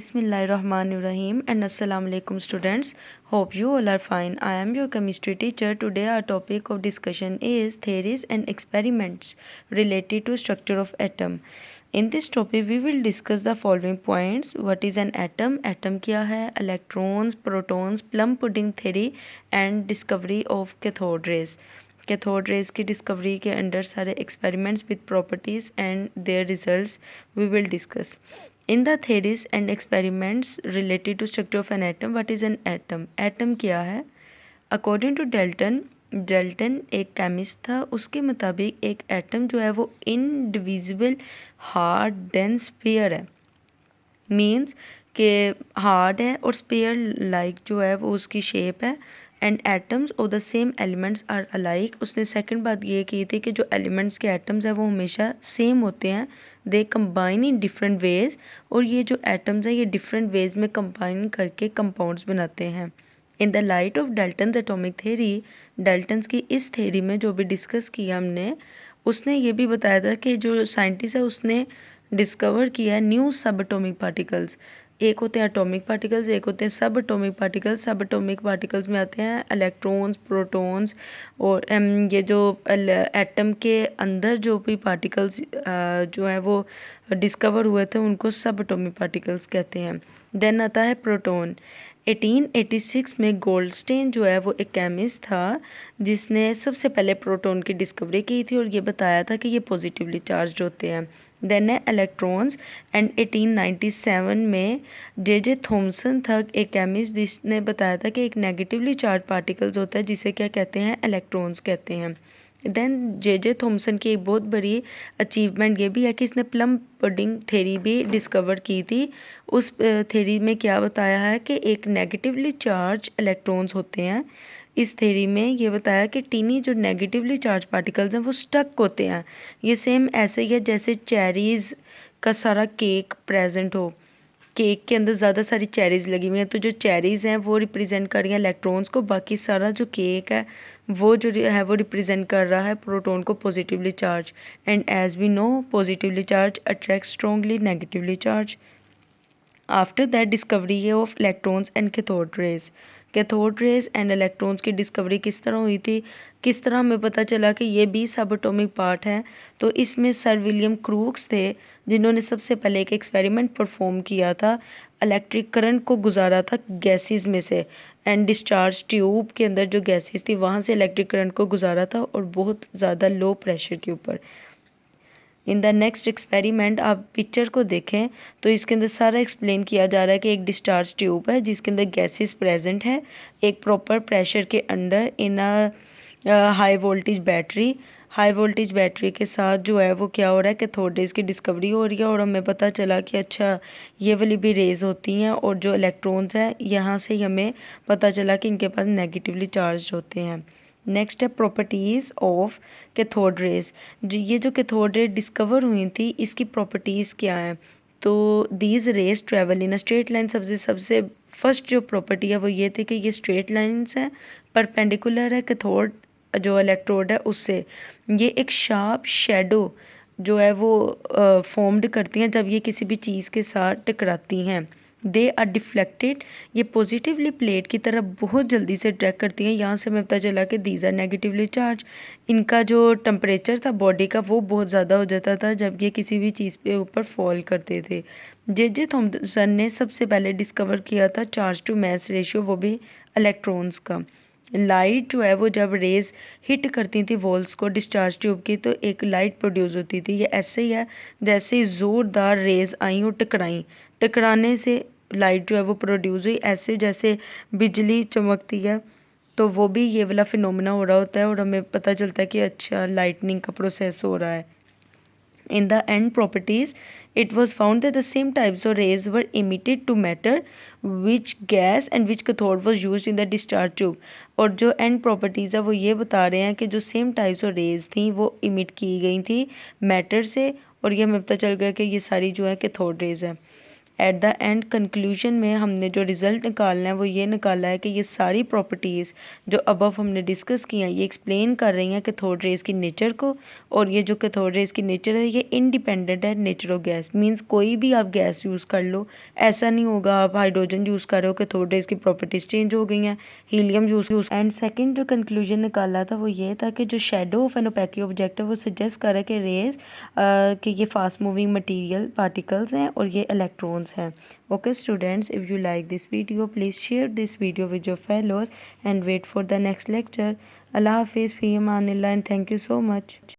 Bismillahirrahmanirrahim and Assalamu alaikum students. Hope you all are fine. I am your chemistry teacher. Today our topic of discussion is theories and experiments related to structure of atom. In this topic we will discuss the following points. What is an atom? Atom क्या है? Electrons, protons, plum pudding theory and discovery of cathode rays. Cathode rays की discovery के under सारे experiments with properties and their results we will discuss in the theories and experiments related to structure of an atom. What is an atom? Atom क्या है? According to Dalton एक chemist था. उसके मुताबिक एक atom जो है वो इनडिविजिबल हार्ड डेंस पेयर है. मीन्स के हार्ड है और स्पेयर लाइक जो है वो उसकी शेप है. एंड एटम्स और the same elements are alike. उसने सेकंड बात ये की थी कि जो एलिमेंट्स के एटम्स हैं वो हमेशा सेम होते हैं. They combine in different ways. और ये जो एटम्स हैं ये डिफरेंट वेज में कंबाइन करके कंपाउंड्स बनाते हैं. In the light of Dalton's atomic theory, Dalton's की इस थेरी में जो भी डिस्कस किया हमने, उसने ये भी बताया था कि जो साइंटिस्ट है उसने डिस्कवर किया है न्यू सब एटॉमिक पार्टिकल्स. एक होते हैं एटॉमिक पार्टिकल्स, एक होते हैं सब एटॉमिक पार्टिकल्स. सब एटॉमिक पार्टिकल्स में आते हैं इलेक्ट्रॉन्स, प्रोटॉन्स और ये जो एटम के अंदर जो भी पार्टिकल्स जो है वो डिस्कवर हुए थे उनको सब एटॉमिक पार्टिकल्स कहते हैं. देन आता है प्रोटॉन. 1886 में गोल्डस्टेन जो है वो एक केमिस्ट था जिसने सबसे पहले प्रोटॉन की डिस्कवरी की थी और ये बताया था कि ये पॉजिटिवली चार्ज होते हैं. देन है इलेक्ट्रॉन्स. एंड 1897 में जे थॉमसन था एक केमिस्ट जिसने बताया था कि एक नेगेटिवली चार्ज पार्टिकल्स होता है जिसे क्या कहते हैं? इलेक्ट्रॉन्स कहते हैं. देन जे थॉमसन की एक बहुत बड़ी अचीवमेंट ये भी है कि इसने प्लम पुडिंग थेरी भी डिस्कवर की थी. उस थेरी में क्या बताया है कि एक नेगेटिवली चार्ज इलेक्ट्रॉन्स होते हैं. इस थेरी में ये बताया कि टीनी जो नेगेटिवली चार्ज पार्टिकल्स हैं वो स्टक होते हैं. ये सेम ऐसे ही है जैसे चेरीज़ का सारा केक प्रेजेंट हो. केक के अंदर ज़्यादा सारी चेरीज़ लगी हुई हैं तो जो चेरीज़ हैं वो रिप्रेजेंट कर रही हैं इलेक्ट्रॉन्स को. बाकी सारा जो केक है वो जो है वो रिप्रेजेंट कर रहा है प्रोटॉन को positively charge. And as we know positively charge attract strongly negatively charge. After that discovery of electrons and cathode rays. Cathode rays and electrons की डिस्कवरी किस तरह हुई थी? किस तरह हमें पता चला कि ये भी सब एटॉमिक पार्ट हैं? तो इसमें सर विलियम क्रूक्स थे जिन्होंने सबसे पहले एक एक्सपेरिमेंट परफॉर्म किया था. इलेक्ट्रिक करंट को गुजारा था गैसेस में से एंड डिस्चार्ज ट्यूब के अंदर जो गैसेस थी वहाँ से इलेक्ट्रिक करंट को गुजारा था और बहुत ज़्यादा लो प्रेशर के ऊपर. इन द नेक्स्ट एक्सपेरिमेंट आप पिक्चर को देखें तो इसके अंदर सारा एक्सप्लेन किया जा रहा है कि एक डिस्चार्ज ट्यूब है जिसके अंदर गैसेस प्रेजेंट है एक प्रॉपर प्रेशर के under in a high voltage battery. High voltage battery के साथ जो है वो क्या हो रहा है कि कैथोड रेज की डिस्कवरी हो रही है और हमें पता चला कि अच्छा ये वाली भी रेज होती हैं और जो इलेक्ट्रॉन्स हैं यहाँ से ही हमें पता चला कि इनके पास नेगेटिवली चार्ज होते हैं. नेक्स्ट है प्रॉपर्टीज़ ऑफ कैथोड रेज. ये जो कैथोड रेज डिस्कवर हुई थी इसकी प्रॉपर्टीज़ क्या हैं? तो these raise travel in a straight line. सबसे फर्स्ट जो प्रॉपर्टी है वो ये थी कि ये स्ट्रेट लाइन्स हैं, परपेंडिकुलर है कैथोड जो इलेक्ट्रोड है उससे. ये एक शार्प शेडो जो है वो फॉर्म्ड करती हैं जब ये किसी भी चीज़ के साथ टकराती हैं. They are deflected. ये पॉजिटिवली प्लेट की तरफ बहुत जल्दी से ट्रैक करती हैं. यहाँ से हमें पता चला कि दीज आर नेगेटिवली चार्ज. इनका जो टेम्परेचर था बॉडी का वो बहुत ज़्यादा हो जाता था जब ये किसी भी चीज़ पे ऊपर फॉल करते थे. जे थॉमसन ने सबसे पहले डिस्कवर किया था चार्ज टू मास रेशियो, वो भी इलेक्ट्रॉन्स का. लाइट जो है वो जब रेज हिट करती थी वॉल्स को डिस्चार्ज ट्यूब की तो एक लाइट प्रोड्यूस होती थी. ये ऐसे ही है जैसे ही ज़ोरदार रेज आई और टकराने से लाइट जो है वो प्रोड्यूस हुई. ऐसे जैसे बिजली चमकती है तो वो भी ये वाला फिनोमेना हो रहा होता है और हमें पता चलता है कि अच्छा लाइटनिंग का प्रोसेस हो रहा है. In the end properties, it was found that the same types of rays were emitted to matter which gas and which cathode was used in the discharge tube. और जो end properties है वो ये बता रहे हैं कि जो same types of rays थी वो emit की गई थी matter से और ये हमें पता चल गया कि ये सारी जो है cathode rays है. एट द एंड कंक्लूजन में हमने जो रिज़ल्ट निकालना है वो ये निकाला है कि ये सारी प्रॉपर्टीज़ जो अबव हमने डिस्कस की हैं ये एक्सप्लेन कर रही हैं कैथोड रेज़ की नेचर को, और ये जो कैथोड रेज़ की नेचर है ये इंडिपेंडेंट है नेचर ऑफ गैस। मींस कोई भी आप गैस यूज़ कर लो, ऐसा नहीं होगा आप हाइड्रोजन यूज़ कर रहे हो कैथोड रेज़ की प्रॉपर्टीज़ चेंज हो गई हैं, हीलियम यूज़। एंड सेकंड जो कंक्लूजन निकाला था वो ये था कि जो shadow of an opaque object है वो सजेस्ट कर रहा है कि रेज़ कि ये फास्ट मूविंग मटेरियल पार्टिकल्स हैं और ये इलेक्ट्रॉन्स हैं। Okay students, if you like this video please share this video with your fellows and wait for the next lecture. अल्लाह हाफिज़, फ़ी अमानिल्लाह and thank you so much.